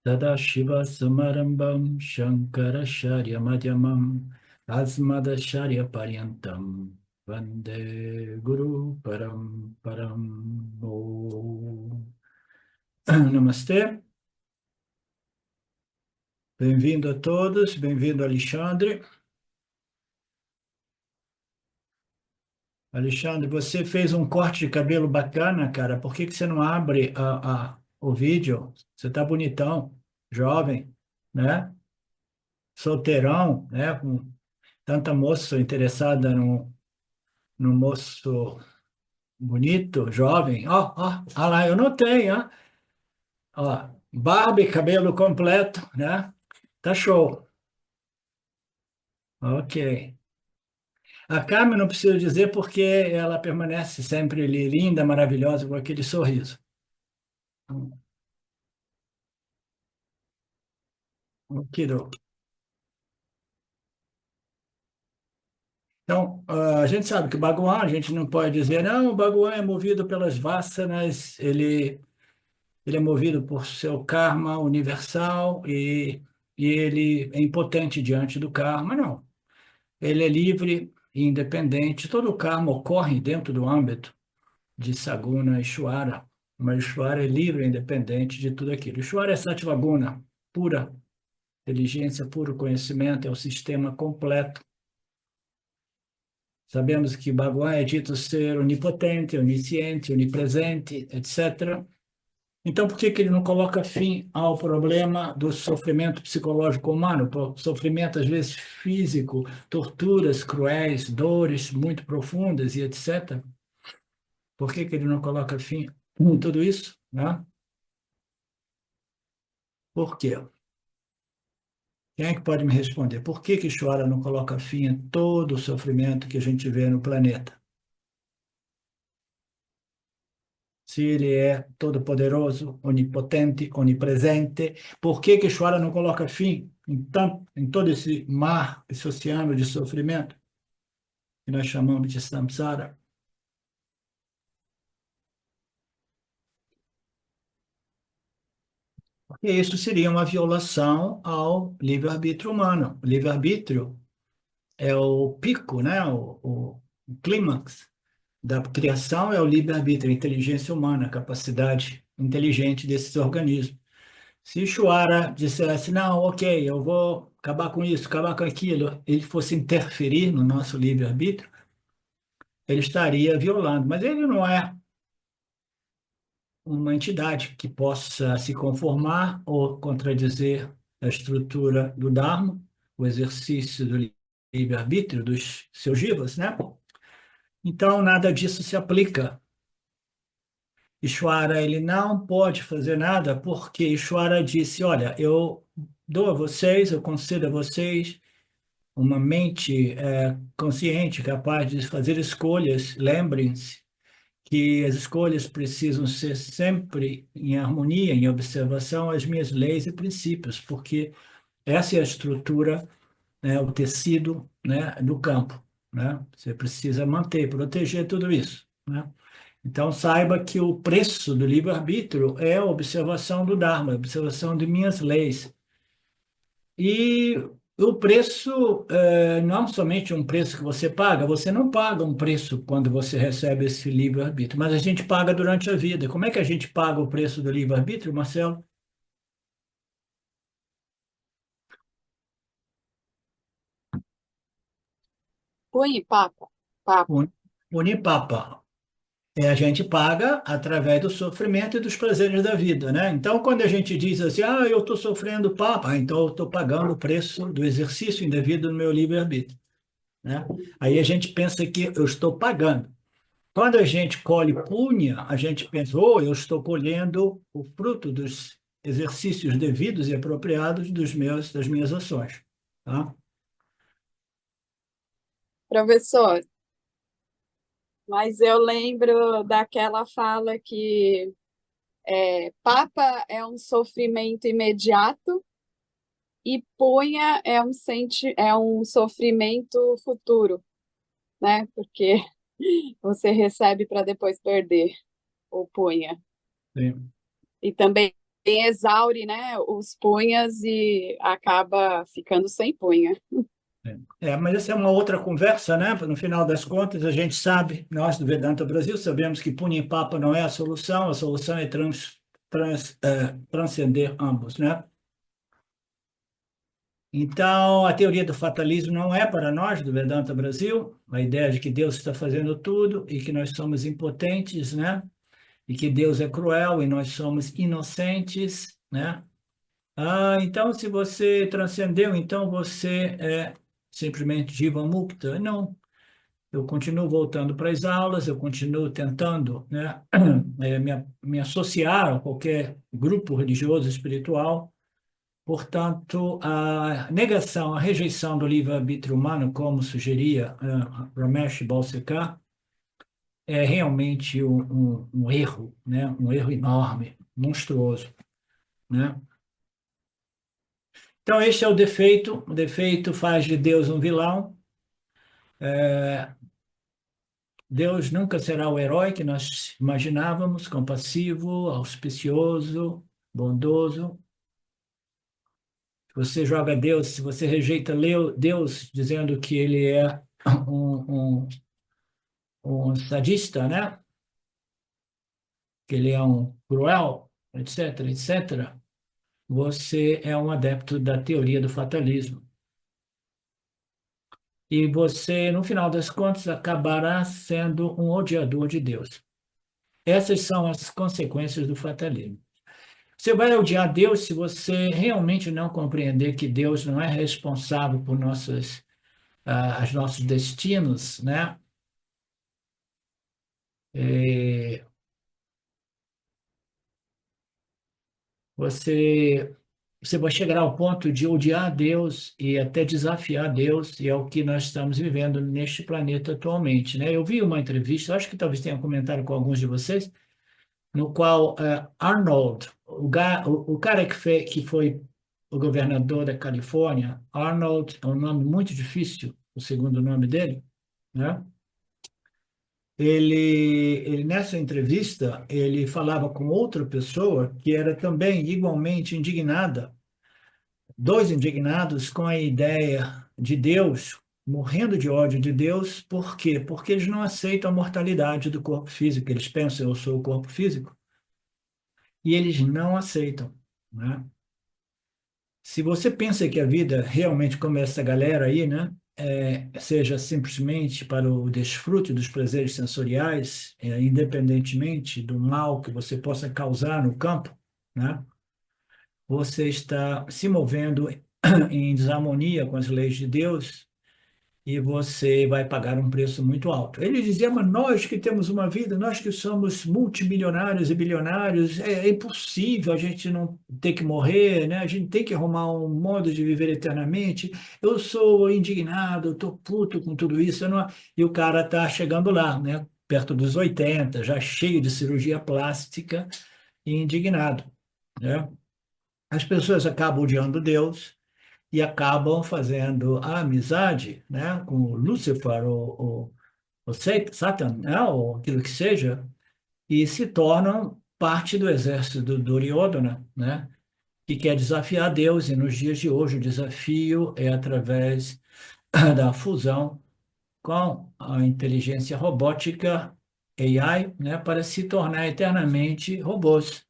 Sadashiva Samarambam Shankaracharya Madhyamam Asmadacharya Paryantam Vande Guru Param Param Om. Namastê, bem-vindo a todos, bem-vindo Alexandre. Alexandre, você fez um corte de cabelo bacana, cara. Por que que você não abre o vídeo? Você tá bonitão, jovem, né? Solteirão, né? Com tanta moça interessada no moço bonito, jovem. Ó lá, eu notei, ó. Ó, barba e cabelo completo, né? Tá show. Ok. A Carmen não preciso dizer porque ela permanece sempre ali, linda, maravilhosa, com aquele sorriso. Ok. Então, a gente sabe que o Bhagwan, a gente não pode dizer, não, o Bhagwan é movido pelas vássanas, ele é movido por seu karma universal e ele é impotente diante do karma, não. Ele é livre e independente, todo o karma ocorre dentro do âmbito de Saguna e Ishvara, mas Ishvara é livre e independente de tudo aquilo. Ishvara é Sattvaguna, pura inteligência, puro conhecimento, é o sistema completo. Sabemos que Bhagavan é dito ser onipotente, onisciente, onipresente, etc. Então, por que que ele não coloca fim ao problema do sofrimento psicológico humano? Sofrimento, às vezes, físico, torturas cruéis, dores muito profundas e etc. Por que que ele não coloca fim em tudo isso, né? Por quê? Quem é que pode me responder? Por que que Ishvara não coloca fim a todo o sofrimento que a gente vê no planeta? Se ele é todo-poderoso, onipotente, onipresente, por que que Ishvara não coloca fim em todo esse mar, esse oceano de sofrimento que nós chamamos de samsara? Porque isso seria uma violação ao livre-arbítrio humano. O livre-arbítrio é o pico, né? O clímax da criação é o livre-arbítrio, a inteligência humana, a capacidade inteligente desses organismos. Se Shuara dissesse, não, ok, eu vou acabar com isso, acabar com aquilo, ele fosse interferir no nosso livre-arbítrio, ele estaria violando. Mas ele não é uma entidade que possa se conformar ou contradizer a estrutura do Dharma, o exercício do livre-arbítrio dos seus jivas, né? Então, nada disso se aplica. Ishvara, ele não pode fazer nada porque Ishvara disse, olha, eu dou a vocês, eu concedo a vocês uma mente consciente, capaz de fazer escolhas. Lembrem-se que as escolhas precisam ser sempre em harmonia, em observação às minhas leis e princípios, porque essa é a estrutura, né, o tecido, né, do campo, né? Você precisa manter, proteger tudo isso, né? Então, saiba que o preço do livre-arbítrio é a observação do Dharma, a observação de minhas leis. E o preço não somente um preço que você não paga um preço quando você recebe esse livre-arbítrio, mas a gente paga durante a vida. Como é que a gente paga o preço do livre-arbítrio, Marcelo? Oi, Papa. Papa. Un- Unipapa. A gente paga através do sofrimento e dos prazeres da vida, né? Então, quando a gente diz assim, eu estou sofrendo papa, então eu estou pagando o preço do exercício indevido no meu livre-arbítrio, né? Aí a gente pensa que eu estou pagando. Quando a gente colhe punha, a gente pensa, eu estou colhendo o fruto dos exercícios devidos e apropriados das minhas ações, tá? Professor, mas eu lembro daquela fala que Papa é um sofrimento imediato e punha é um sofrimento futuro, né? Porque você recebe para depois perder o punha. Sim. E também exaure, né, os punhas e acaba ficando sem punha. Mas essa é uma outra conversa, né? No final das contas, a gente sabe, nós do Vedanta Brasil sabemos que punha e papa não é a solução é transcender ambos, né? Então, a teoria do fatalismo não é para nós do Vedanta Brasil, a ideia de que Deus está fazendo tudo e que nós somos impotentes, né? E que Deus é cruel e nós somos inocentes, né? Então, se você transcendeu, então você é simplesmente Jiva Mukta. Não, eu continuo voltando para as aulas, eu continuo tentando, né, me associar a qualquer grupo religioso, espiritual. Portanto, a negação, a rejeição do livre-arbítrio humano, como sugeria Ramesh Balsekar, é realmente um erro, né, um erro enorme, monstruoso, né? Então, este é o defeito. O defeito faz de Deus um vilão. Deus nunca será o herói que nós imaginávamos, compassivo, auspicioso, bondoso. Se você joga Deus, se você rejeita Deus dizendo que ele é um, um sadista, né? Que ele é um cruel, etc., etc., você é um adepto da teoria do fatalismo. E você, no final das contas, acabará sendo um odiador de Deus. Essas são as consequências do fatalismo. Você vai odiar Deus se você realmente não compreender que Deus não é responsável por os nossos destinos, né? E você, você vai chegar ao ponto de odiar Deus e até desafiar Deus, e é o que nós estamos vivendo neste planeta atualmente, né? Eu vi uma entrevista, acho que talvez tenha comentado com alguns de vocês, no qual Arnold, o cara que foi o governador da Califórnia, Arnold é um nome muito difícil, o segundo nome dele, né? Ele nessa entrevista, ele falava com outra pessoa que era também igualmente indignada, dois indignados com a ideia de Deus, morrendo de ódio de Deus, por quê? Porque eles não aceitam a mortalidade do corpo físico, eles pensam, eu sou o corpo físico, e eles não aceitam, né? Se você pensa que a vida realmente como essa galera aí, né, seja simplesmente para o desfrute dos prazeres sensoriais, independentemente do mal que você possa causar no campo, né, você está se movendo em desarmonia com as leis de Deus e você vai pagar um preço muito alto. Ele dizia, mas nós que temos uma vida, nós que somos multimilionários e bilionários, é impossível a gente não ter que morrer, né? A gente tem que arrumar um modo de viver eternamente. Eu sou indignado, eu estou puto com tudo isso. Eu não... E o cara está chegando lá, né? Perto dos 80, já cheio de cirurgia plástica e indignado, né? As pessoas acabam odiando Deus, e acabam fazendo a amizade, né, com o Lúcifer, o Satan, né, ou aquilo que seja, e se tornam parte do exército do Duryodhana, né, que quer desafiar Deus, e nos dias de hoje o desafio é através da fusão com a inteligência robótica, AI, né, para se tornar eternamente robôs,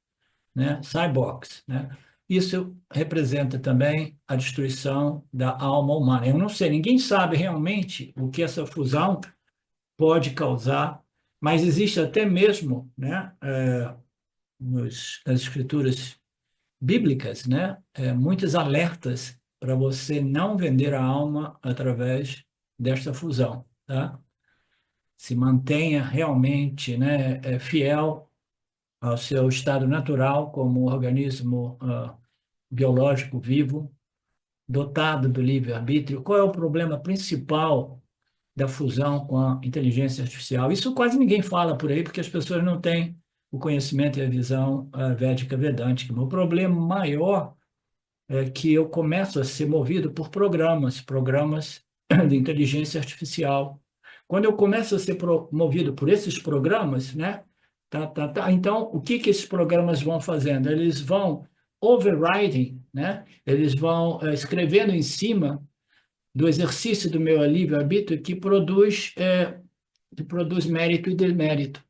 né? Cyborgs, né? Isso representa também a destruição da alma humana. Eu não sei, ninguém sabe realmente o que essa fusão pode causar, mas existe até mesmo, né, nas escrituras bíblicas, né, muitos alertas para você não vender a alma através desta fusão, tá? Se mantenha realmente, né, fiel ao seu estado natural como um organismo biológico vivo, dotado do livre-arbítrio. Qual é o problema principal da fusão com a inteligência artificial? Isso quase ninguém fala por aí, porque as pessoas não têm o conhecimento e a visão védica vedântica. O problema maior é que eu começo a ser movido por programas de inteligência artificial. Quando eu começo a ser movido por esses programas, né? Então, o que que esses programas vão fazendo? Eles vão overriding, né? Eles vão escrevendo em cima do exercício do meu livre-arbítrio que produz mérito e demérito,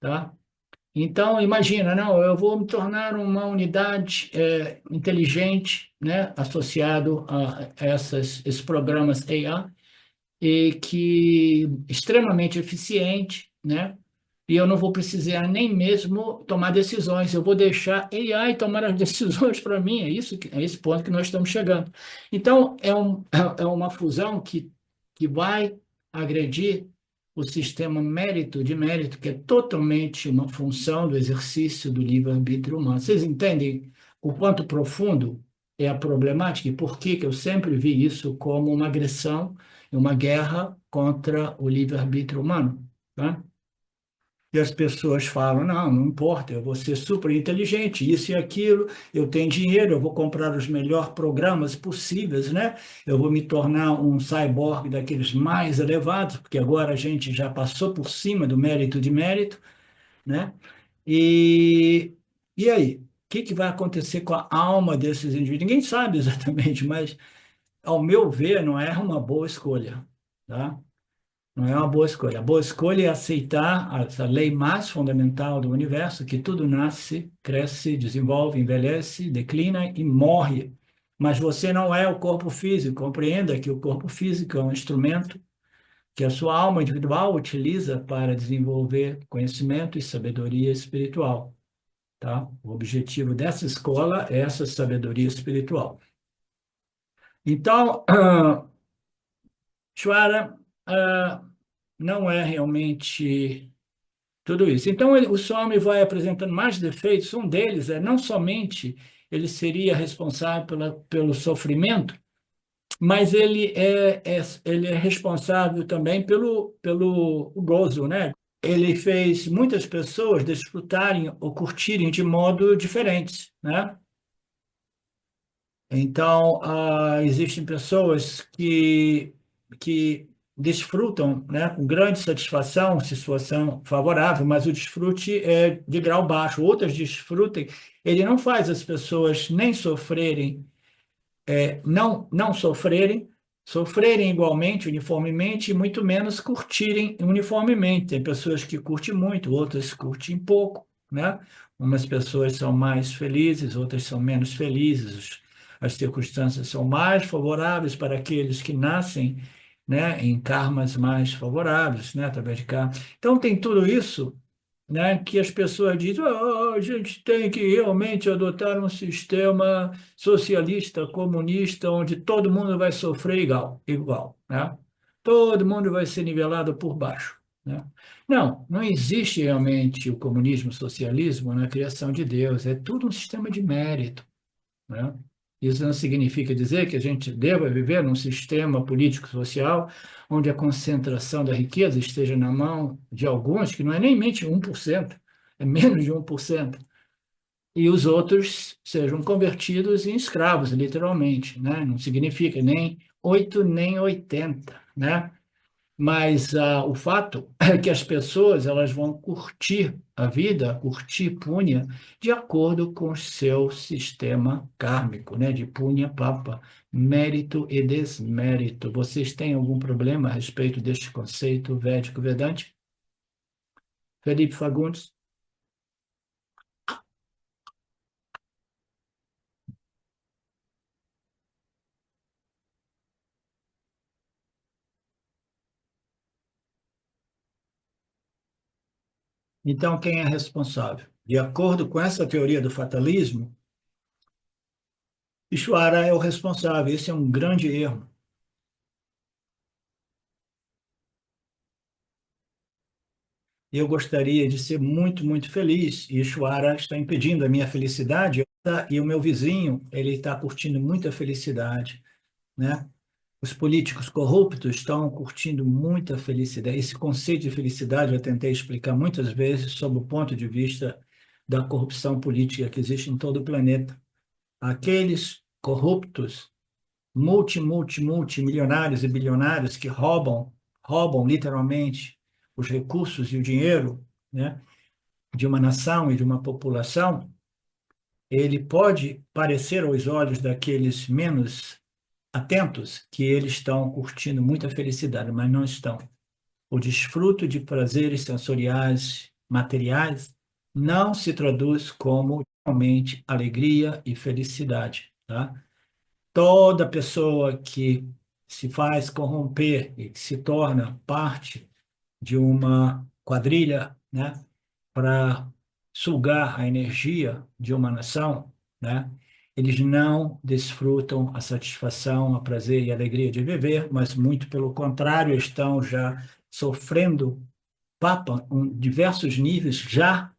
tá? Então, imagina, não, eu vou me tornar uma unidade inteligente, né, associado a esses programas AI, e que extremamente eficiente, né? E eu não vou precisar nem mesmo tomar decisões, eu vou deixar AI tomar as decisões para mim, é esse ponto que nós estamos chegando. Então, é uma fusão que vai agredir o sistema mérito de mérito, que é totalmente uma função do exercício do livre-arbítrio humano. Vocês entendem o quanto profundo é a problemática e por que que eu sempre vi isso como uma agressão, uma guerra contra o livre-arbítrio humano, tá? E as pessoas falam, não, não importa, eu vou ser super inteligente, isso e aquilo, eu tenho dinheiro, eu vou comprar os melhores programas possíveis, né? Eu vou me tornar um cyborg daqueles mais elevados, porque agora a gente já passou por cima do mérito de mérito, né? E, e aí? O que que vai acontecer com a alma desses indivíduos? Ninguém sabe exatamente, mas, ao meu ver, não é uma boa escolha, tá? Não é uma boa escolha. A boa escolha é aceitar essa lei mais fundamental do universo, que tudo nasce, cresce, desenvolve, envelhece, declina e morre. Mas você não é o corpo físico. Compreenda que o corpo físico é um instrumento que a sua alma individual utiliza para desenvolver conhecimento e sabedoria espiritual, tá? O objetivo dessa escola é essa sabedoria espiritual. Então, Shwara, não é realmente tudo isso. Então, o Swami vai apresentando mais defeitos. Um deles é não somente ele seria responsável pelo sofrimento, mas ele é responsável também pelo gozo, né? Ele fez muitas pessoas desfrutarem ou curtirem de modo diferentes, né? Então, existem pessoas que desfrutam, né, com grande satisfação, situação favorável, mas o desfrute é de grau baixo. Outras desfrutem, ele não faz as pessoas nem sofrerem, não sofrerem, sofrerem igualmente, uniformemente, e muito menos curtirem uniformemente. Tem pessoas que curtem muito, outras curtem pouco, né? Umas pessoas são mais felizes, outras são menos felizes. As circunstâncias são mais favoráveis para aqueles que nascem, né, em karmas mais favoráveis, né, através de karma. Então tem tudo isso, né, que as pessoas dizem, a gente tem que realmente adotar um sistema socialista, comunista, onde todo mundo vai sofrer igual, né? Todo mundo vai ser nivelado por baixo, né? Não, não existe realmente o comunismo, o socialismo na criação de Deus, é tudo um sistema de mérito, né? Isso não significa dizer que a gente deva viver num sistema político-social onde a concentração da riqueza esteja na mão de alguns, que não é nem mente 1%, é menos de 1%, e os outros sejam convertidos em escravos, literalmente, né? Não significa nem 8 nem 80, né? Mas o fato é que as pessoas elas vão curtir a vida, curtir punha, de acordo com o seu sistema kármico, né? De punha papa, mérito e desmérito. Vocês têm algum problema a respeito deste conceito védico vedante? Felipe Fagundes? Então, quem é responsável? De acordo com essa teoria do fatalismo, Ishvara é o responsável. Esse é um grande erro. Eu gostaria de ser muito, muito feliz, e Ishvara está impedindo a minha felicidade, e o meu vizinho, ele está curtindo muita felicidade, né? Os políticos corruptos estão curtindo muita felicidade. Esse conceito de felicidade eu tentei explicar muitas vezes sob o ponto de vista da corrupção política que existe em todo o planeta. Aqueles corruptos, multimilionários e bilionários que roubam literalmente os recursos e o dinheiro, né, de uma nação e de uma população, ele pode parecer aos olhos daqueles menos atentos que eles estão curtindo muita felicidade, mas não estão. O desfruto de prazeres sensoriais, materiais, não se traduz como realmente alegria e felicidade, tá? Toda pessoa que se faz corromper e que se torna parte de uma quadrilha, né, para sugar a energia de uma nação, né, eles não desfrutam a satisfação, o prazer e a alegria de viver, mas muito pelo contrário, estão já sofrendo papa em diversos níveis já,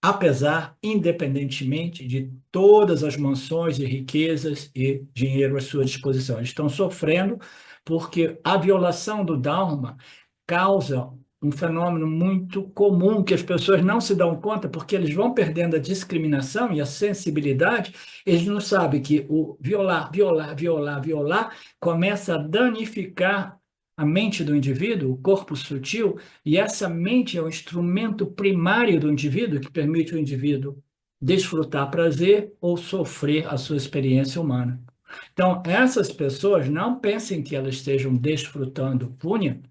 apesar, independentemente de todas as mansões e riquezas e dinheiro à sua disposição. Eles estão sofrendo porque a violação do Dharma causa um fenômeno muito comum que as pessoas não se dão conta porque eles vão perdendo a discriminação e a sensibilidade, eles não sabem que o violar, violar, violar, violar começa a danificar a mente do indivíduo, o corpo sutil, e essa mente é o instrumento primário do indivíduo que permite o indivíduo desfrutar prazer ou sofrer a sua experiência humana. Então, essas pessoas não pensem que elas estejam desfrutando punha,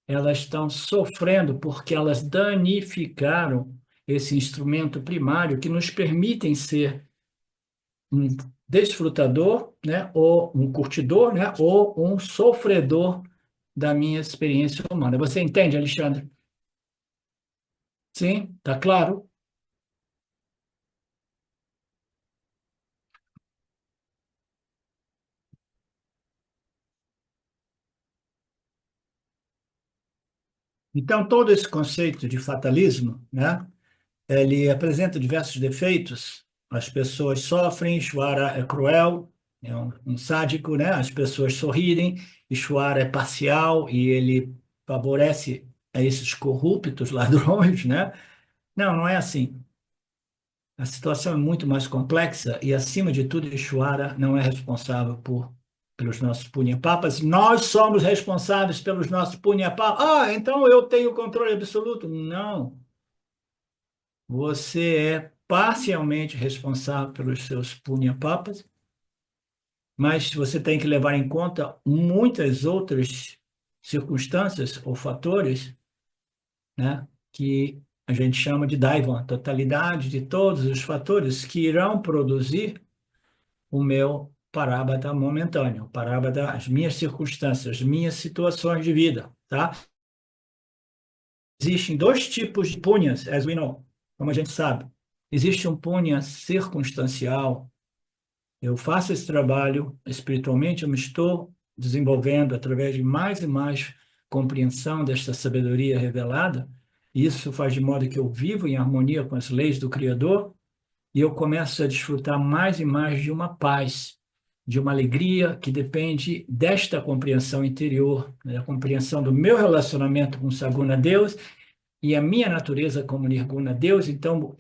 elas estão sofrendo porque elas danificaram esse instrumento primário que nos permitem ser um desfrutador, né, ou um curtidor, né, ou um sofredor da minha experiência humana. Você entende, Alexandre? Sim, tá claro? Então, todo esse conceito de fatalismo, né, ele apresenta diversos defeitos. As pessoas sofrem, Ishvara é cruel, é um sádico, né? As pessoas sorrirem, Ishvara é parcial e ele favorece a esses corruptos ladrões, né? Não, não é assim. A situação é muito mais complexa e, acima de tudo, Ishvara não é responsável pelos nossos punha-papas. Nós somos responsáveis pelos nossos punha-papas. Ah, então eu tenho controle absoluto. Não. Você é parcialmente responsável pelos seus punha-papas, mas você tem que levar em conta muitas outras circunstâncias ou fatores, né, que a gente chama de Daiva, a totalidade de todos os fatores que irão produzir o meu parábata momentâneo, o parábata, as minhas circunstâncias, as minhas situações de vida, tá? Existem dois tipos de punhas, as we know, como a gente sabe. Existe um punha circunstancial. Eu faço esse trabalho espiritualmente, eu me estou desenvolvendo através de mais e mais compreensão desta sabedoria revelada. Isso faz de modo que eu vivo em harmonia com as leis do Criador e eu começo a desfrutar mais e mais de uma paz, de uma alegria que depende desta compreensão interior, né, da compreensão do meu relacionamento com o Saguna Deus e a minha natureza como Nirguna Deus. Então,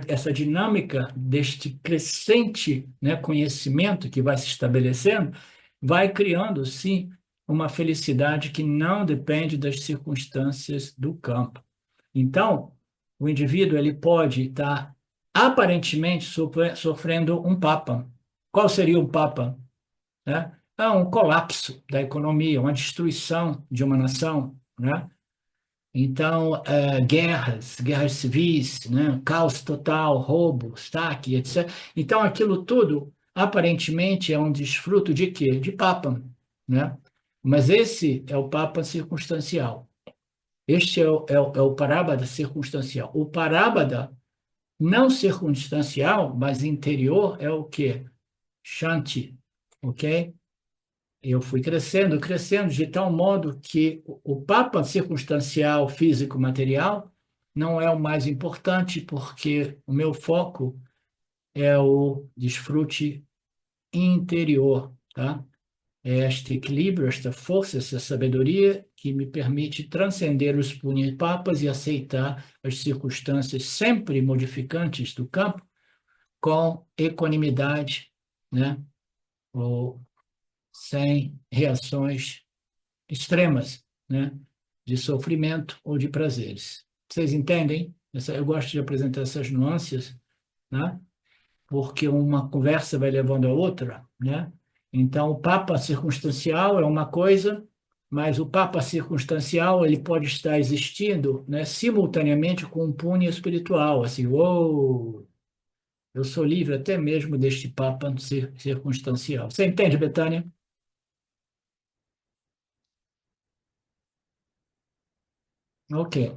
essa dinâmica deste crescente, né, conhecimento que vai se estabelecendo, vai criando, sim, uma felicidade que não depende das circunstâncias do campo. Então, o indivíduo ele pode estar aparentemente sofrendo um papa. Qual seria o papa? Né? É um colapso da economia, uma destruição de uma nação, né? Então, guerras civis, né? Caos total, roubo, saque, etc. Então, aquilo tudo, aparentemente, é um desfruto de quê? De papa, né? Mas esse é o papa circunstancial. Este é o parábada circunstancial. O parábada não circunstancial, mas interior, é o quê? Shanti, ok? Eu fui crescendo, crescendo, de tal modo que o papa circunstancial, físico, material, não é o mais importante, porque o meu foco é o desfrute interior, tá? É este equilíbrio, esta força, essa sabedoria que me permite transcender os punha-papas e aceitar as circunstâncias sempre modificantes do campo com equanimidade, né? Ou sem reações extremas, né, de sofrimento ou de prazeres. Vocês entendem? Eu gosto de apresentar essas nuances, né? porque uma conversa vai levando a outra, né? Então, o Papa circunstancial é uma coisa, mas o Papa circunstancial ele pode estar existindo, né, simultaneamente com um punho espiritual, assim, uou, eu sou livre até mesmo deste Papa circunstancial. Você entende, Betânia? Ok.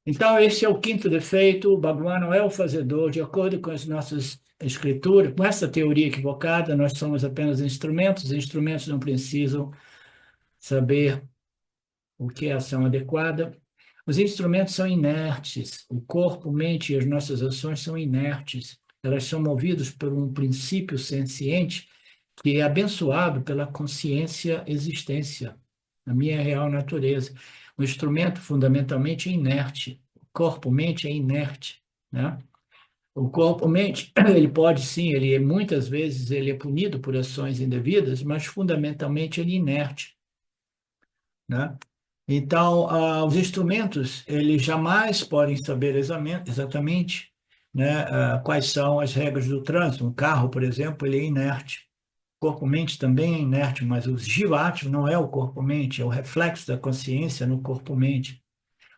Então, esse é o quinto defeito. O Bhagwan não é o fazedor, de acordo com as nossas escrituras, com essa teoria equivocada, nós somos apenas instrumentos, os instrumentos não precisam saber o que é ação adequada. Os instrumentos são inertes, o corpo, mente e as nossas ações são inertes. Elas são movidas por um princípio senciente que é abençoado pela consciência existência, a minha real natureza. O instrumento fundamentalmente é inerte, o corpo-mente é inerte, né? O corpo-mente, ele pode sim, muitas vezes ele é punido por ações indevidas, mas fundamentalmente ele é inerte, né? Então, os instrumentos, eles jamais podem saber exatamente, né, quais são as regras do trânsito. Um carro, por exemplo, ele é inerte. O corpo-mente também é inerte, mas o jiva-átmica não é o corpo-mente, é o reflexo da consciência no corpo-mente.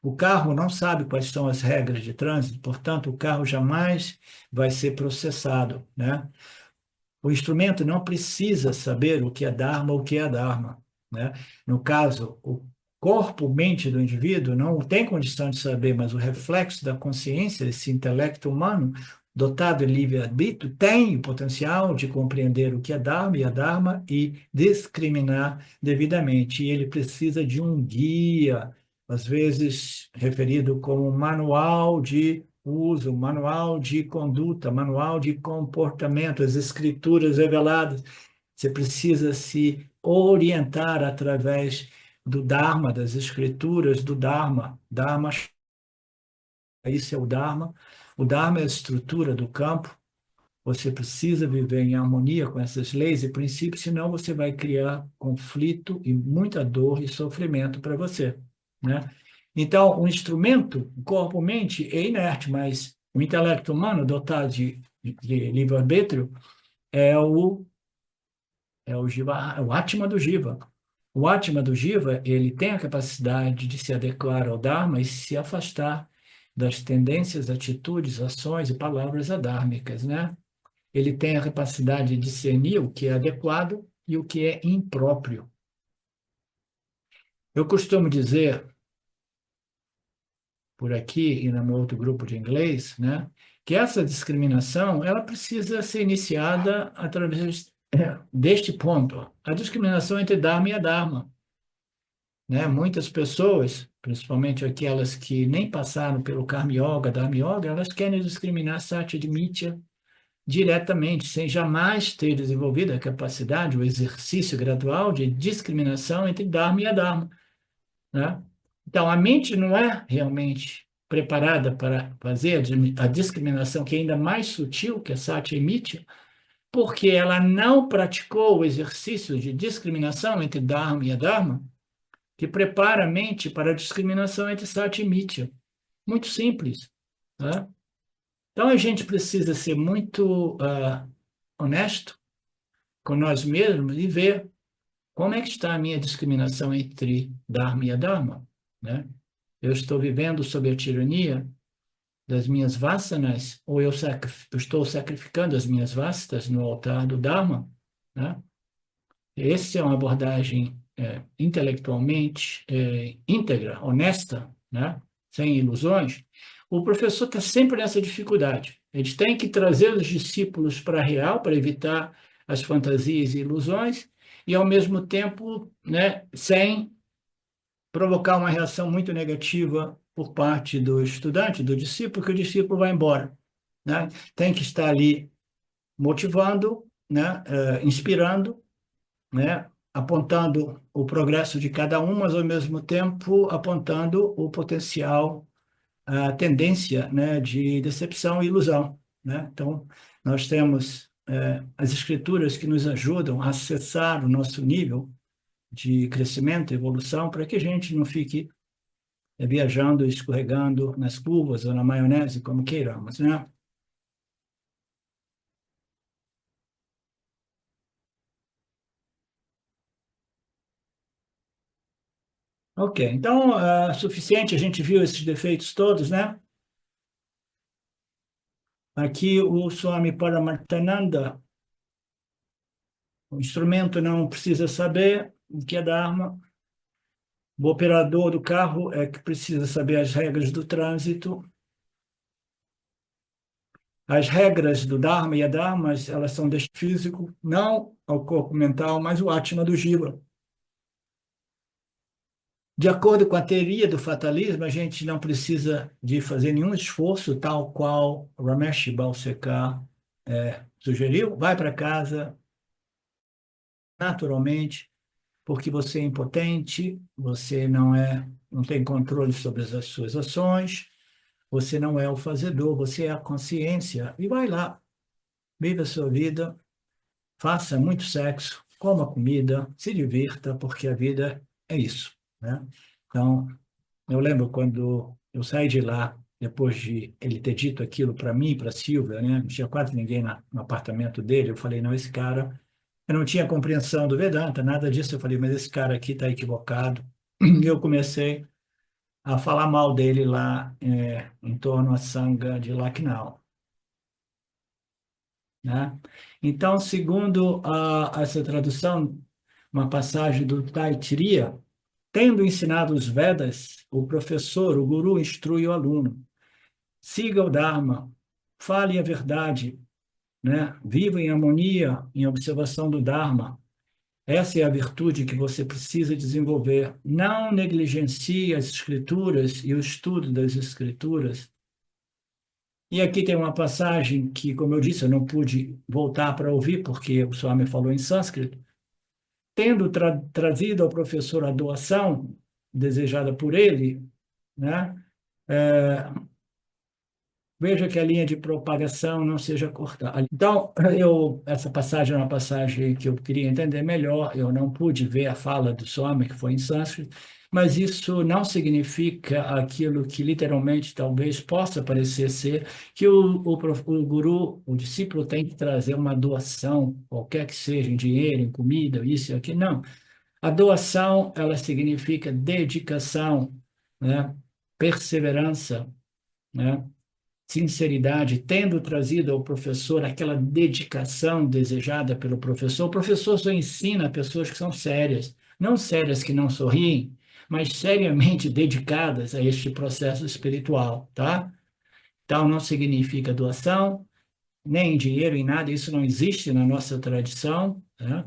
O carro não sabe quais são as regras de trânsito, portanto, o carro jamais vai ser processado, né? O instrumento não precisa saber o que é Dharma ou o que é Dharma, né? No caso, o corpo-mente do indivíduo não tem condição de saber, mas o reflexo da consciência, esse intelecto humano, dotado de livre-arbítrio, tem o potencial de compreender o que é Dharma e Adharma e discriminar devidamente. E ele precisa de um guia, às vezes referido como manual de uso, manual de conduta, manual de comportamento, as escrituras reveladas. Você precisa se orientar através do Dharma, das escrituras do Dharma. Dharma, isso é o Dharma. O Dharma é a estrutura do campo. Você precisa viver em harmonia com essas leis e princípios, senão você vai criar conflito e muita dor e sofrimento para você, né? Então, o instrumento, o corpo-mente, é inerte, mas o intelecto humano, dotado de livre-arbítrio, é o Jiva, é o Atma do Jiva. O Atma do Jiva, ele tem a capacidade de se adequar ao Dharma e se afastar das tendências, atitudes, ações e palavras adármicas, né? Ele tem a capacidade de discernir o que é adequado e o que é impróprio. Eu costumo dizer, por aqui e no meu outro grupo de inglês, né, que essa discriminação ela precisa ser iniciada através deste ponto, a discriminação entre Dharma e Adharma, né? Muitas pessoas, principalmente aquelas que nem passaram pelo Karma Yoga, Dharma Yoga, elas querem discriminar Satya de Mithya diretamente, sem jamais ter desenvolvido a capacidade, o exercício gradual de discriminação entre Dharma e Adharma, né? Então, a mente não é realmente preparada para fazer a discriminação, que é ainda mais sutil que a Satya e Mithya, porque ela não praticou o exercício de discriminação entre Dharma e Adharma, que prepara a mente para a discriminação entre Satya e Mithya. Muito simples, né? Então, a gente precisa ser muito honesto com nós mesmos e ver como é que está a minha discriminação entre Dharma e Adharma, né? Eu estou vivendo sob a tirania das minhas vasanas ou eu estou sacrificando as minhas vastas no altar do Dharma, né? Essa é uma abordagem intelectualmente íntegra, honesta, né? Sem ilusões. O professor está sempre nessa dificuldade. Ele tem que trazer os discípulos para a real, para evitar as fantasias e ilusões, e, ao mesmo tempo, né, sem provocar uma reação muito negativa por parte do estudante, do discípulo, que o discípulo vai embora, né? Tem que estar ali motivando, né, inspirando, né, apontando o progresso de cada um, mas ao mesmo tempo apontando o potencial, a tendência, né, de decepção e ilusão, né? Então, nós temos as escrituras que nos ajudam a acessar o nosso nível de crescimento, evolução, para que a gente não fique viajando, escorregando nas curvas ou na maionese, como queiramos, né? Ok, então, suficiente, a gente viu esses defeitos todos, né? Aqui o Swami Paramarthananda, o instrumento não precisa saber o que é Dharma, o operador do carro é que precisa saber as regras do trânsito. As regras do Dharma e Adharmas, elas são deste físico, não ao corpo mental, mas o Atma do Jiva. De acordo com a teoria do fatalismo, a gente não precisa de fazer nenhum esforço, tal qual Ramesh Balsekar sugeriu. Vai para casa naturalmente, porque você é impotente, você não tem controle sobre as suas ações, você não é o fazedor, você é a consciência. E vai lá, viva a sua vida, faça muito sexo, coma comida, se divirta, porque a vida é isso, né? Então, eu lembro quando eu saí de lá, depois de ele ter dito aquilo para mim, para a Silvia, né? Não tinha quase ninguém no apartamento dele. Eu falei, não, esse cara... Eu não tinha compreensão do Vedanta, nada disso. Eu falei, mas esse cara aqui está equivocado. E eu comecei a falar mal dele lá em torno à Sangha de Lucknow, né? Então, segundo essa tradução, uma passagem do Taittiriya, tendo ensinado os Vedas, o professor, o guru, instrui o aluno. Siga o Dharma, fale a verdade, né? Viva em harmonia, em observação do Dharma. Essa é a virtude que você precisa desenvolver. Não negligencie as escrituras e o estudo das escrituras. E aqui tem uma passagem que, como eu disse, eu não pude voltar para ouvir, porque o Swami falou em sânscrito. Tendo trazido ao professor a doação desejada por ele, né? É, veja que a linha de propagação não seja cortada. Então, essa passagem é uma passagem que eu queria entender melhor. Eu não pude ver a fala do Swami, que foi em sânscrito, mas isso não significa aquilo que literalmente talvez possa parecer ser, que o guru, o discípulo tem que trazer uma doação, qualquer que seja, em dinheiro, em comida, isso e aquilo. Não. A doação, ela significa dedicação, né? Perseverança, né? Sinceridade, tendo trazido ao professor aquela dedicação desejada pelo professor. O professor só ensina pessoas que são sérias, não sérias que não sorriem, mas seriamente dedicadas a este processo espiritual, tá? Então, não significa doação, nem dinheiro, em nada, isso não existe na nossa tradição, né?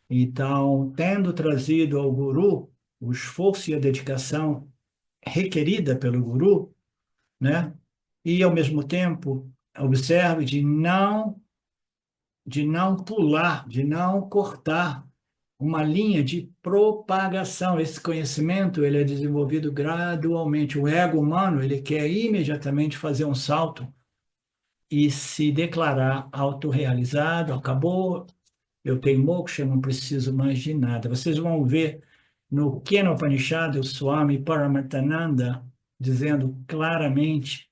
Então, tendo trazido ao guru o esforço e a dedicação requerida pelo guru, né? E ao mesmo tempo observe de não pular, de não cortar uma linha de propagação. Esse conhecimento ele é desenvolvido gradualmente. O ego humano ele quer imediatamente fazer um salto e se declarar autorrealizado. Acabou, eu tenho moksha, eu não preciso mais de nada. Vocês vão ver no Kena Upanishad o Swami Paramarthananda dizendo claramente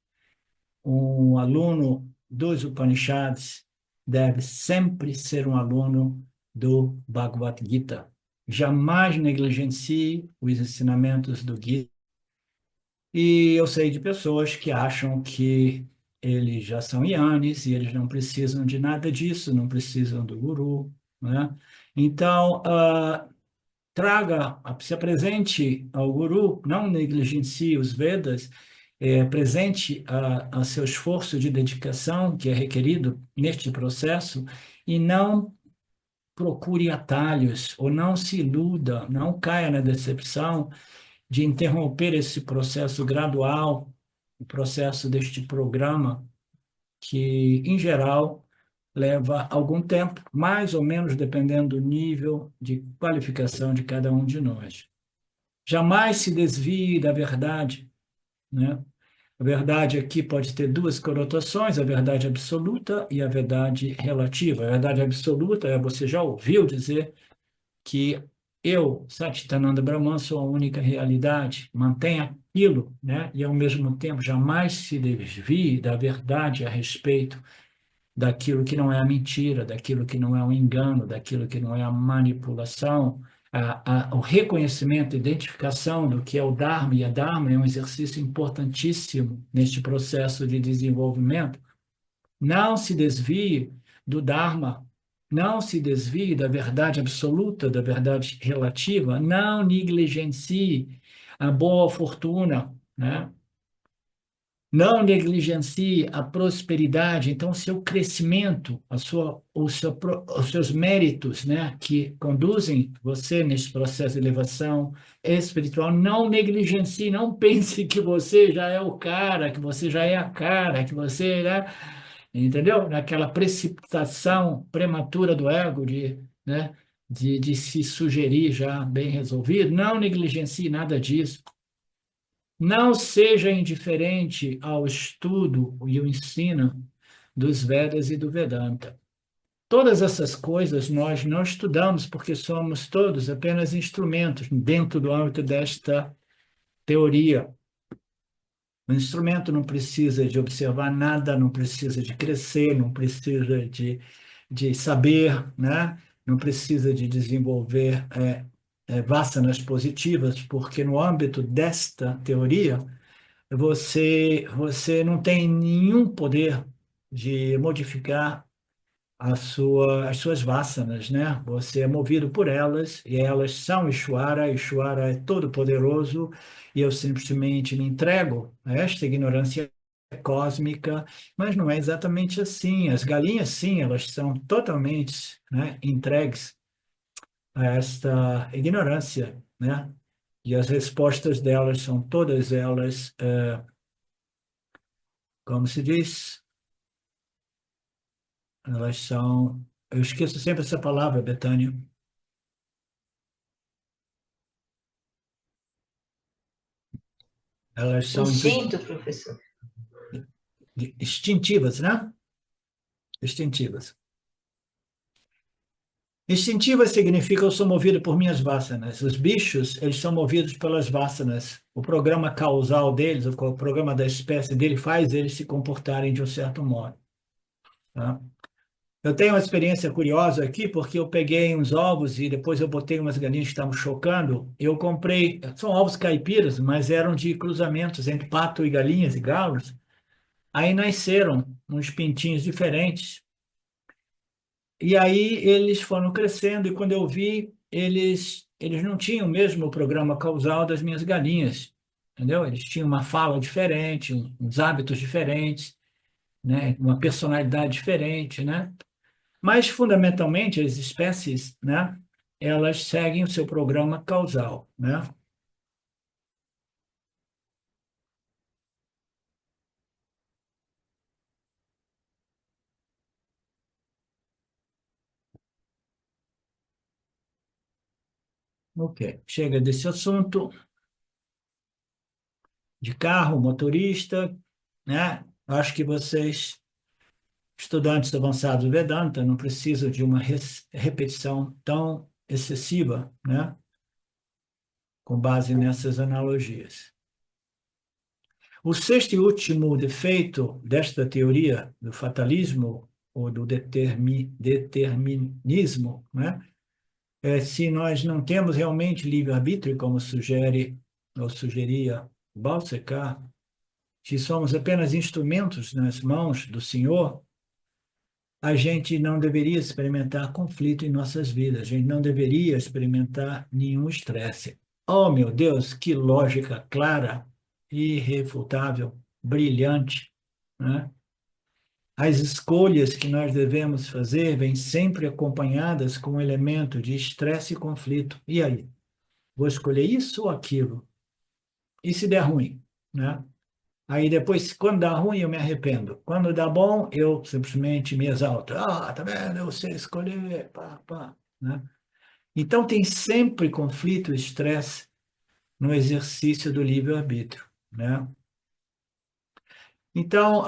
um aluno dos Upanishads deve sempre ser um aluno do Bhagavad Gita. Jamais negligencie os ensinamentos do Gita. E eu sei de pessoas que acham que eles já são yanis e eles não precisam de nada disso, não precisam do guru, né? Então, se apresente ao guru, não negligencie os Vedas, presente a seu esforço de dedicação que é requerido neste processo e não procure atalhos ou não se iluda, não caia na decepção de interromper esse processo gradual, o processo deste programa que, em geral, leva algum tempo, mais ou menos dependendo do nível de qualificação de cada um de nós. Jamais se desvie da verdade, né? A verdade aqui pode ter duas conotações, a verdade absoluta e a verdade relativa. A verdade absoluta é você já ouviu dizer que eu, Satchitananda Brahman, sou a única realidade, mantém aquilo, né? E ao mesmo tempo jamais se desvie da verdade a respeito daquilo que não é a mentira, daquilo que não é o engano, daquilo que não é a manipulação, o reconhecimento, a identificação do que é o Dharma, e a Dharma é um exercício importantíssimo neste processo de desenvolvimento. Não se desvie do Dharma, não se desvie da verdade absoluta, da verdade relativa, não negligencie a boa fortuna, né? Não negligencie a prosperidade, então, o seu crescimento, os seus méritos, né, que conduzem você nesse processo de elevação espiritual, não negligencie, não pense que você já é o cara, que você já é a cara, que você, né, entendeu? Naquela precipitação prematura do ego né, de se sugerir já bem resolvido, não negligencie nada disso. Não seja indiferente ao estudo e o ensino dos Vedas e do Vedanta. Todas essas coisas nós não estudamos porque somos todos apenas instrumentos dentro do âmbito desta teoria. O instrumento não precisa de observar nada, não precisa de crescer, não precisa de saber, né? Não precisa de desenvolver vasanas positivas, porque no âmbito desta teoria, você não tem nenhum poder de modificar as suas vasanas, né? Você é movido por elas e elas são Ishvara. Ishvara é todo-poderoso e eu simplesmente me entrego a esta ignorância cósmica, mas não é exatamente assim. As galinhas, sim, elas são totalmente, né, entregues a esta ignorância, né? E as respostas delas são todas elas, como se diz, elas são. Eu esqueço sempre essa palavra, Betânia. Elas são Instinto, professor. instintivas, né? Instintivas. Instintiva significa eu sou movido por minhas vasanas. Os bichos, eles são movidos pelas vasanas. O programa causal deles, o programa da espécie dele faz eles se comportarem de um certo modo. Tá? Eu tenho uma experiência curiosa aqui, porque eu peguei uns ovos e depois eu botei umas galinhas que estavam chocando. Eu comprei, são ovos caipiras, mas eram de cruzamentos entre pato e galinhas e galos. Aí nasceram uns pintinhos diferentes. E aí eles foram crescendo, e quando eu vi, eles não tinham mesmo o programa causal das minhas galinhas, entendeu? Eles tinham uma fala diferente, uns hábitos diferentes, né? Uma personalidade diferente, né? Mas, fundamentalmente, as espécies, né? Elas seguem o seu programa causal, né? Ok, chega desse assunto de carro, motorista, né? Acho que vocês estudantes avançados do Vedanta não precisam de uma repetição tão excessiva, né? Com base nessas analogias. O sexto e último defeito desta teoria do fatalismo ou do determinismo, né? É se nós não temos realmente livre-arbítrio, como sugere ou sugeria Balsekar, se somos apenas instrumentos nas mãos do Senhor, a gente não deveria experimentar conflito em nossas vidas, a gente não deveria experimentar nenhum estresse. Oh, meu Deus, que lógica clara, irrefutável, brilhante, né? As escolhas que nós devemos fazer vêm sempre acompanhadas com um elemento de estresse e conflito. E aí? Vou escolher isso ou aquilo? E se der ruim, né? Aí depois, quando dá ruim, eu me arrependo. Quando dá bom, eu simplesmente me exalto. Ah, tá vendo? Eu sei escolher, pá, pá, né? Então tem sempre conflito e estresse no exercício do livre-arbítrio, né? Então,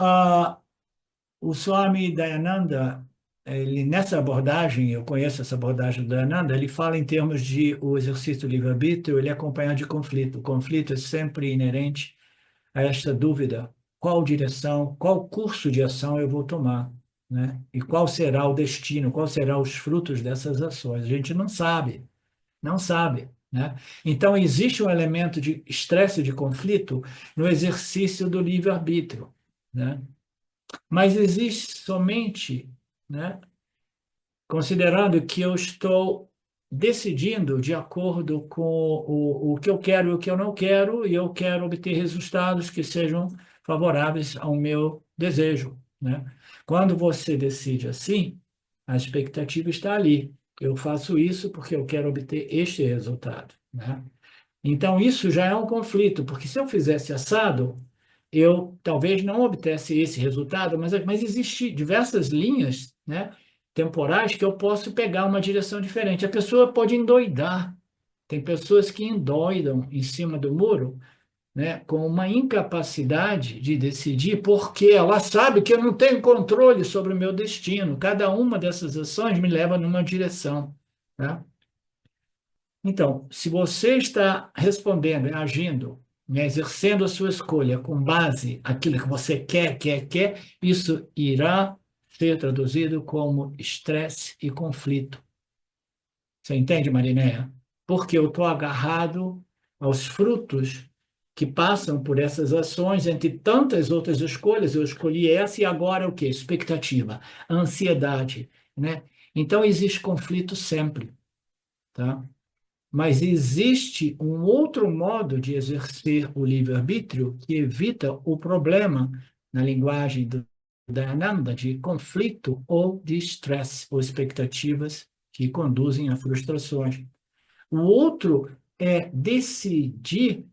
o Swami Dayananda, nessa abordagem, eu conheço essa abordagem do Ananda, ele fala em termos de o exercício do livre-arbítrio, ele é acompanhado de conflito. O conflito é sempre inerente a esta dúvida: qual direção, qual curso de ação eu vou tomar, né? E qual será o destino, quais serão os frutos dessas ações? A gente não sabe, não sabe, né? Então, existe um elemento de estresse, de conflito no exercício do livre-arbítrio, né? Mas existe somente, né, considerando que eu estou decidindo de acordo com o que eu quero e o que eu não quero, e eu quero obter resultados que sejam favoráveis ao meu desejo, né? Quando você decide assim, a expectativa está ali. Eu faço isso porque eu quero obter este resultado, né? Então, isso já é um conflito, porque se eu fizesse assado, eu talvez não obtesse esse resultado, mas existem diversas linhas, né, temporais que eu posso pegar uma direção diferente. A pessoa pode endoidar. Tem pessoas que endoidam em cima do muro, né, com uma incapacidade de decidir, porque ela sabe que eu não tenho controle sobre o meu destino. Cada uma dessas ações me leva numa direção, tá? Então, se você está respondendo, agindo, né, exercendo a sua escolha com base naquilo que você quer, isso irá ser traduzido como estresse e conflito. Você entende, Marinéia? Porque eu estou agarrado aos frutos que passam por essas ações, entre tantas outras escolhas, eu escolhi essa e agora o quê? Expectativa, ansiedade, né? Então, existe conflito sempre, tá? Mas existe um outro modo de exercer o livre-arbítrio que evita o problema, na linguagem do Dayananda, de conflito ou de estresse, ou expectativas que conduzem a frustrações. O outro é decidir,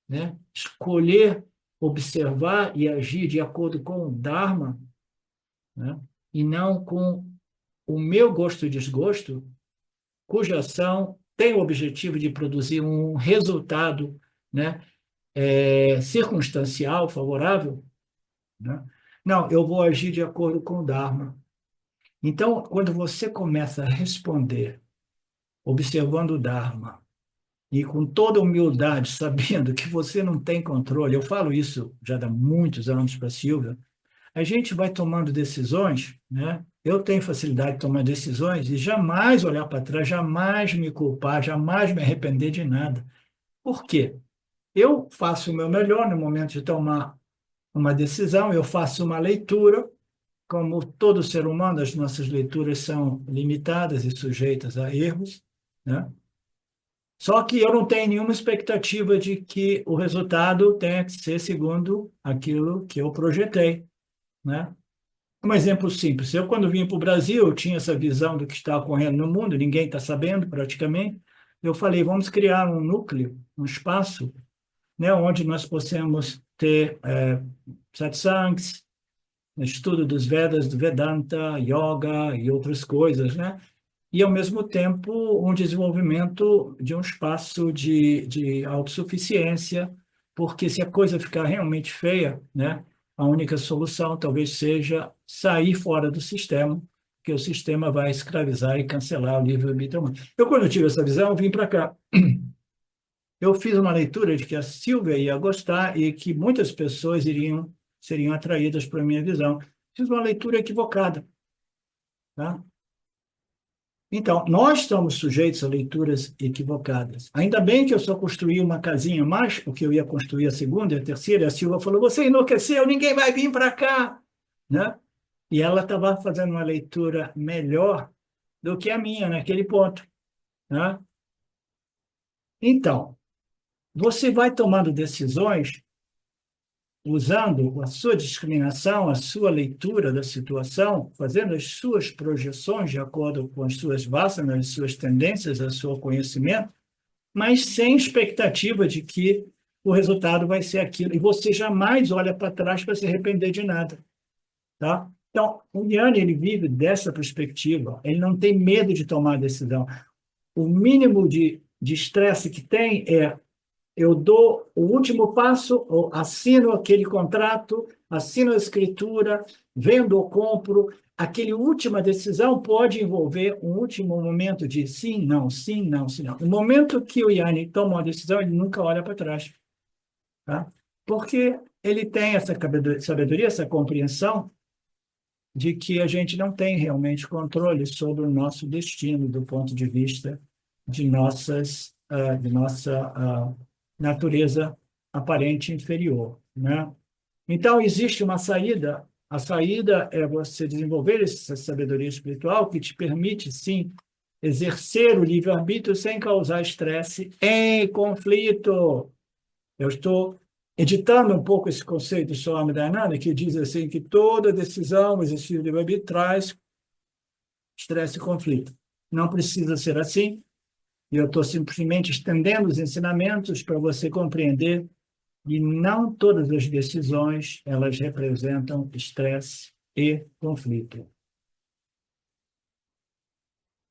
né, escolher, observar e agir de acordo com o Dharma, né, e não com o meu gosto e desgosto, cuja ação tem o objetivo de produzir um resultado, né, circunstancial, favorável, né? Não, eu vou agir de acordo com o Dharma. Então, quando você começa a responder, observando o Dharma, e com toda humildade, sabendo que você não tem controle, eu falo isso já há muitos anos para a Silvia, a gente vai tomando decisões, né? Eu tenho facilidade de tomar decisões e jamais olhar para trás, jamais me culpar, jamais me arrepender de nada. Por quê? Eu faço o meu melhor no momento de tomar uma decisão, eu faço uma leitura, como todo ser humano, as nossas leituras são limitadas e sujeitas a erros, né? Só que eu não tenho nenhuma expectativa de que o resultado tenha que ser segundo aquilo que eu projetei, né? Um exemplo simples. Eu, quando vim para o Brasil, eu tinha essa visão do que está ocorrendo no mundo, ninguém está sabendo praticamente. Eu falei, vamos criar um núcleo, um espaço, né, onde nós possamos ter satsangs, estudo dos Vedas, do Vedanta, yoga e outras coisas, né? E, ao mesmo tempo, um desenvolvimento de um espaço de autossuficiência, porque se a coisa ficar realmente feia, né, a única solução talvez seja sair fora do sistema, porque o sistema vai escravizar e cancelar o livre-arbítrio humano. Eu, quando tive essa visão, eu vim para cá. Eu fiz uma leitura de que a Silvia ia gostar e que muitas pessoas seriam atraídas para a minha visão. Fiz uma leitura equivocada, tá? Então, nós estamos sujeitos a leituras equivocadas. Ainda bem que eu só construí uma casinha mais, porque eu ia construir a segunda e a terceira, e a Silva falou, você enlouqueceu, ninguém vai vir para cá, né? E ela estava fazendo uma leitura melhor do que a minha naquele ponto, né? Então, você vai tomando decisões usando a sua discriminação, a sua leitura da situação, fazendo as suas projeções de acordo com as suas vasanas, as suas tendências, o seu conhecimento, mas sem expectativa de que o resultado vai ser aquilo. E você jamais olha para trás para se arrepender de nada, tá? Então, o Yanni, ele vive dessa perspectiva, ele não tem medo de tomar decisão. O mínimo de estresse que tem é eu dou o último passo, eu assino aquele contrato, assino a escritura, vendo ou compro. Aquele última decisão pode envolver um último momento de sim, não, sim, não, sim, não. No momento que o Yanni toma uma decisão, ele nunca olha para trás, tá? Porque ele tem essa sabedoria, essa compreensão de que a gente não tem realmente controle sobre o nosso destino do ponto de vista de nossa natureza aparente inferior, né? Então, existe uma saída. A saída é você desenvolver essa sabedoria espiritual que te permite, sim, exercer o livre-arbítrio sem causar estresse em conflito. Eu estou editando um pouco esse conceito do Swami Dayananda, que diz assim que toda decisão, exercício do livre-arbítrio, traz estresse e conflito. Não precisa ser assim, e eu estou simplesmente estendendo os ensinamentos para você compreender e não todas as decisões elas representam estresse e conflito.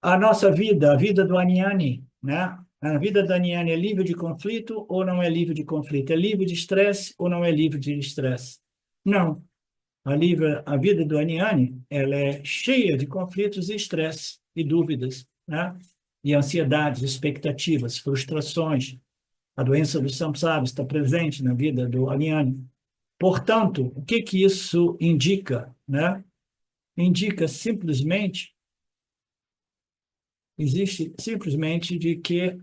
A nossa vida, a vida do Aniani, né? A vida do Aniani é livre de conflito ou não é livre de conflito? É livre de estresse ou não é livre de estresse? Não. A vida do Aniani, ela é cheia de conflitos e estresse e dúvidas, né? E ansiedades, expectativas, frustrações. A doença do samsara está presente na vida do Aniani. Portanto, o que que isso indica, né? Indica simplesmente, existe simplesmente de que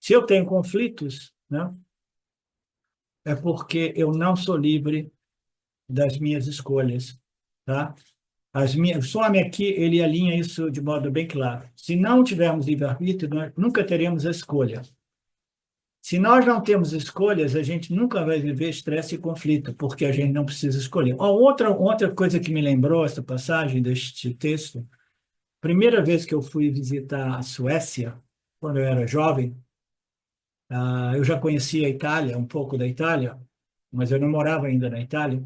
se eu tenho conflitos, né? É porque eu não sou livre das minhas escolhas, tá? O Swami aqui, ele alinha isso de modo bem claro. Se não tivermos livre-arbítrio, nós nunca teremos a escolha. Se nós não temos escolhas, a gente nunca vai viver estresse e conflito, porque a gente não precisa escolher. Outra coisa que me lembrou essa passagem deste texto, primeira vez que eu fui visitar a Suécia, quando eu era jovem, eu já conhecia a Itália, um pouco da Itália, mas eu não morava ainda na Itália.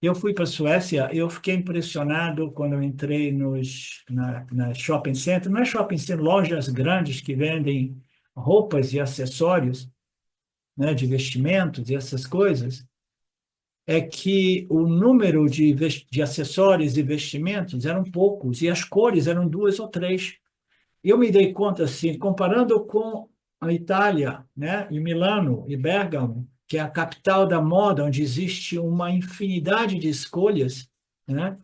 Eu fui para a Suécia, eu fiquei impressionado quando eu entrei na shopping center, não é shopping center, lojas grandes que vendem roupas e acessórios, né, de vestimentos e essas coisas, é que o número de acessórios e vestimentos eram poucos e as cores eram duas ou três. Eu me dei conta, assim, comparando com a Itália, né, e Milano e Bergamo, que é a capital da moda, onde existe uma infinidade de escolhas, né,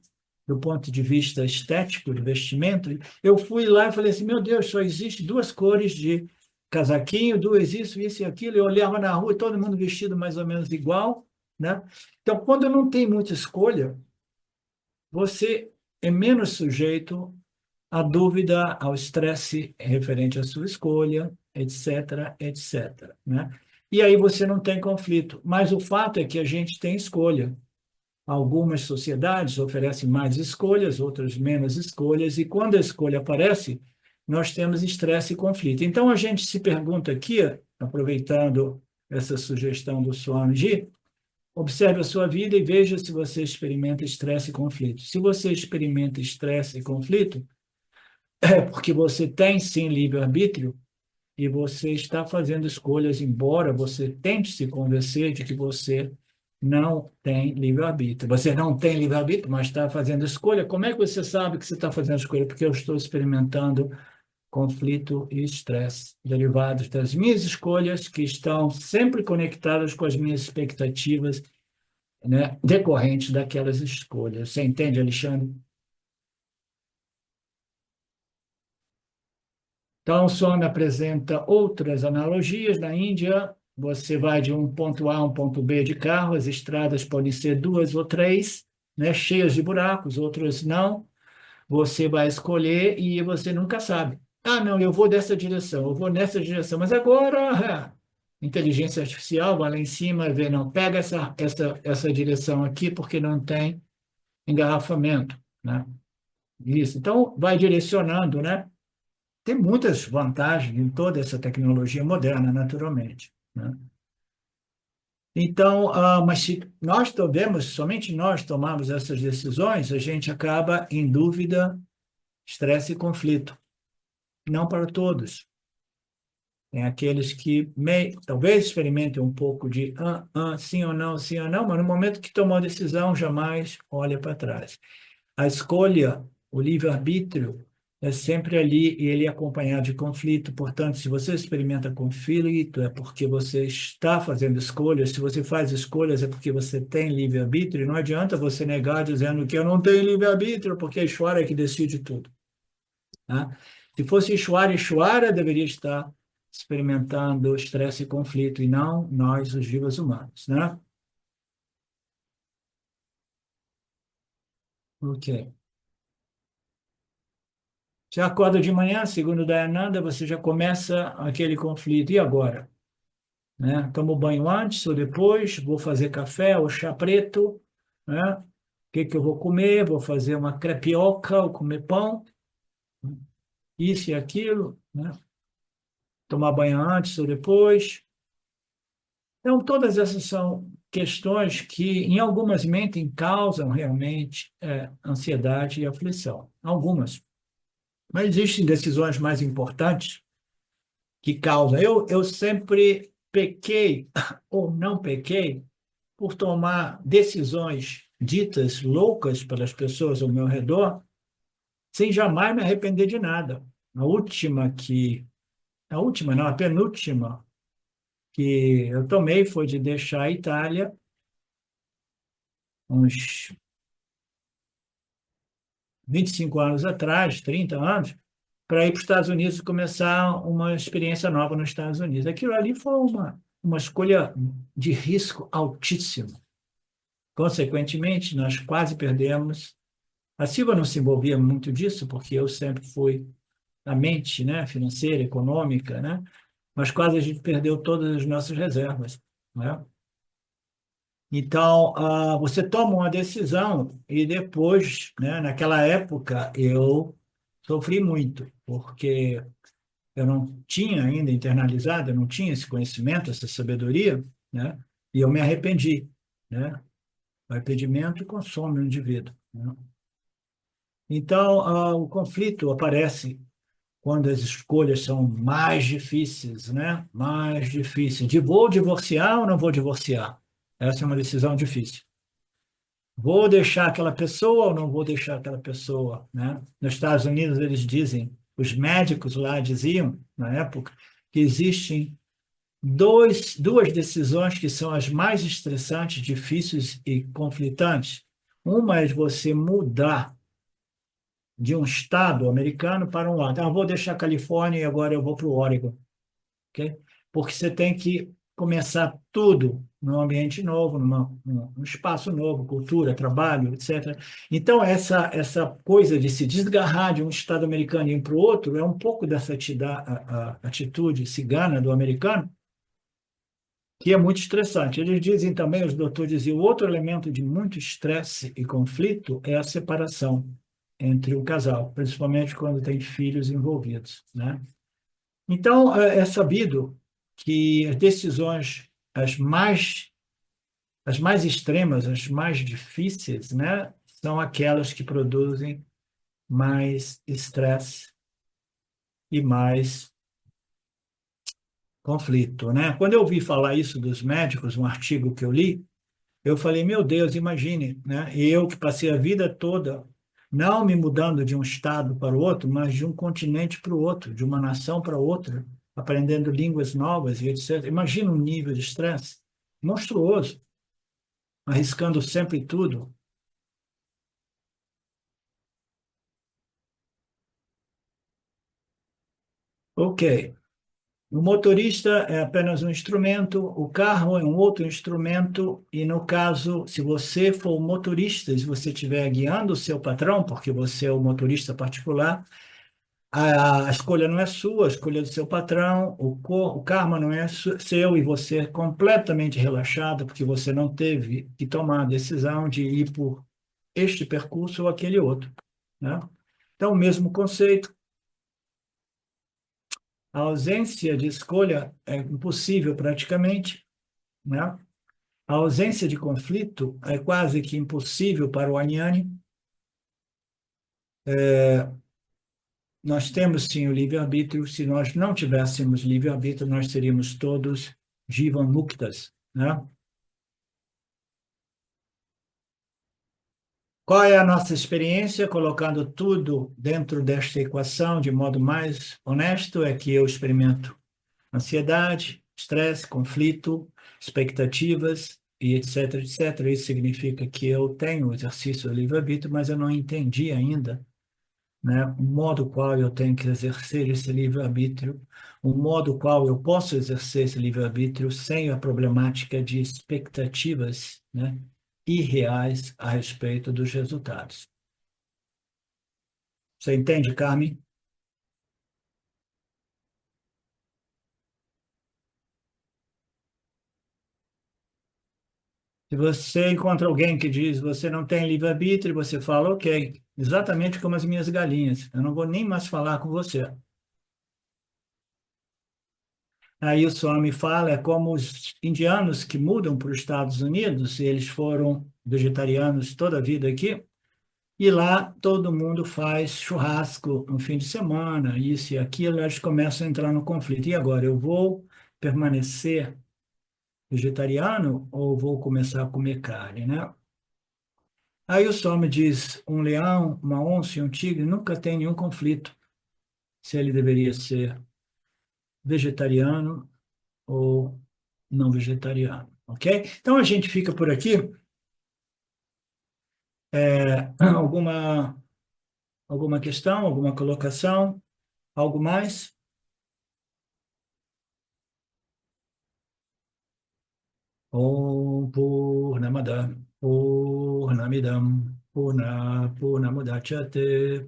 do ponto de vista estético, de vestimento, eu fui lá e falei assim, meu Deus, só existe duas cores de casaquinho, duas isso e aquilo. Eu olhava na rua, todo mundo vestido mais ou menos igual, né? Então, quando não tem muita escolha, você é menos sujeito à dúvida, ao estresse referente à sua escolha, etc, etc, né? E aí você não tem conflito. Mas o fato é que a gente tem escolha. Algumas sociedades oferecem mais escolhas, outras menos escolhas, e quando a escolha aparece, nós temos estresse e conflito. Então, a gente se pergunta aqui, aproveitando essa sugestão do Swamiji, observe a sua vida e veja se você experimenta estresse e conflito. Se você experimenta estresse e conflito, é porque você tem sim livre-arbítrio e você está fazendo escolhas, embora você tente se convencer de que você não tem livre-arbítrio. Você não tem livre-arbítrio, mas está fazendo escolha. Como é que você sabe que você está fazendo escolha? Porque eu estou experimentando conflito e estresse derivados das minhas escolhas, que estão sempre conectadas com as minhas expectativas, né, decorrentes daquelas escolhas. Você entende, Alexandre? Então, o Swami apresenta outras analogias. Na Índia, você vai de um ponto A a um ponto B de carro, as estradas podem ser duas ou três, né, cheias de buracos, outras não. Você vai escolher e você nunca sabe. Ah, não, eu vou dessa direção, eu vou nessa direção, mas agora inteligência artificial vai lá em cima e vê, não, pega essa direção aqui porque não tem engarrafamento, né? Isso. Então, vai direcionando, né? Tem muitas vantagens em toda essa tecnologia moderna, naturalmente, né? Então, mas se nós tomamos, somente nós tomamos essas decisões, a gente acaba em dúvida, estresse e conflito. Não para todos. Tem aqueles que talvez experimentem um pouco de sim ou não, mas no momento que tomou a decisão, jamais olha para trás. A escolha, o livre-arbítrio, é sempre ali e ele é acompanhado de conflito. Portanto, se você experimenta conflito, é porque você está fazendo escolhas. Se você faz escolhas, é porque você tem livre-arbítrio. E não adianta você negar dizendo que eu não tenho livre-arbítrio, porque a Ishvara é que decide tudo. Tá? Se fosse Ishvara deveria estar experimentando estresse e conflito, e não nós, os vivos humanos. Né? Ok. Você acorda de manhã, segundo Dayananda, você já começa aquele conflito. E agora? Né? Tomo banho antes ou depois? Vou fazer café ou chá preto? Né? O que que eu vou comer? Vou fazer uma crepioca ou comer pão? Isso e aquilo? Né? Tomar banho antes ou depois? Então, todas essas são questões que, em algumas mentes, causam realmente ansiedade e aflição. Algumas. Mas existem decisões mais importantes que causam. Eu sempre pequei ou não pequei por tomar decisões ditas loucas pelas pessoas ao meu redor, sem jamais me arrepender de nada. A última não, a penúltima que eu tomei foi de deixar a Itália uns 25 anos atrás, 30 anos, para ir para os Estados Unidos e começar uma experiência nova nos Estados Unidos. Aquilo ali foi uma escolha de risco altíssimo. Consequentemente, nós quase perdemos. A Silva não se envolvia muito disso, porque eu sempre fui a mente, né, financeira, econômica, né? Mas quase a gente perdeu todas as nossas reservas, né? Então, você toma uma decisão e depois, né, naquela época, eu sofri muito, porque eu não tinha ainda internalizado, eu não tinha esse conhecimento, essa sabedoria, né? E eu me arrependi, né? O arrependimento consome o indivíduo, né? Então, o conflito aparece quando as escolhas são mais difíceis, né? Mais difíceis. De vou divorciar ou não vou divorciar? Essa é uma decisão difícil. Vou deixar aquela pessoa ou não vou deixar aquela pessoa, né? Nos Estados Unidos eles dizem, os médicos lá diziam na época que existem duas decisões que são as mais estressantes, difíceis e conflitantes. Uma é você mudar de um estado americano para um outro. Eu vou deixar a Califórnia e agora eu vou para o Oregon, ok? Porque você tem que começar tudo num ambiente novo, num espaço novo, cultura, trabalho, etc. Então, essa coisa de se desgarrar de um estado americano e ir para o outro é um pouco dessa a atitude cigana do americano, que é muito estressante. Eles dizem também, os doutores diziam, o outro elemento de muito estresse e conflito é a separação entre o casal, principalmente quando tem filhos envolvidos, né? Então, é sabido que as decisões as mais extremas, as mais difíceis, né, são aquelas que produzem mais estresse e mais conflito, né? Quando eu ouvi falar isso dos médicos, um artigo que eu li, eu falei, meu Deus, imagine, né? Eu que passei a vida toda não me mudando de um estado para o outro, mas de um continente para o outro, de uma nação para outra, aprendendo línguas novas e etc. Imagina um nível de estresse monstruoso, arriscando sempre tudo. Ok, o motorista é apenas um instrumento, o carro é um outro instrumento, e no caso, se você for o motorista, se você estiver guiando o seu patrão, porque você é o motorista particular, a escolha não é sua, a escolha é do seu patrão, o karma não é seu e você é completamente relaxado porque você não teve que tomar a decisão de ir por este percurso ou aquele outro, né? Então, o mesmo conceito, a ausência de escolha é impossível praticamente, né? A ausência de conflito é quase que impossível para o Agnani. Nós temos sim o livre-arbítrio. Se nós não tivéssemos livre-arbítrio, nós seríamos todos jivan muktas, né? Qual é a nossa experiência colocando tudo dentro desta equação de modo mais honesto? É que eu experimento ansiedade, estresse, conflito, expectativas e etc, etc. Isso significa que eu tenho o exercício do livre-arbítrio, mas eu não entendi ainda, né, o modo qual eu tenho que exercer esse livre-arbítrio, o modo qual eu posso exercer esse livre-arbítrio sem a problemática de expectativas, né, irreais a respeito dos resultados. Você entende, Carmen? Se você encontra alguém que diz você não tem livre-arbítrio, você fala, ok, exatamente como as minhas galinhas, eu não vou nem mais falar com você. Aí o Swami fala, é como os indianos que mudam para os Estados Unidos, e eles foram vegetarianos toda a vida aqui, e lá todo mundo faz churrasco no fim de semana, isso e aquilo, eles começam a entrar no conflito. E agora, eu vou permanecer vegetariano ou vou começar a comer carne, né? Aí o Swami diz, um leão, uma onça e um tigre nunca tem nenhum conflito se ele deveria ser vegetariano ou não vegetariano, ok? Então a gente fica por aqui. Alguma, alguma questão, alguma colocação, algo mais? Om Purnamada Purnamidam Purnamudachyate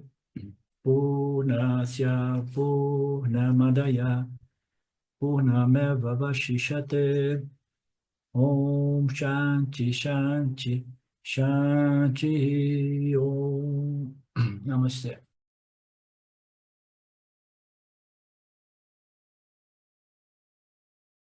Purnasya Purnamadaya Purnameva Vashishate Om Shanti Shanti Shanti Om Namaste.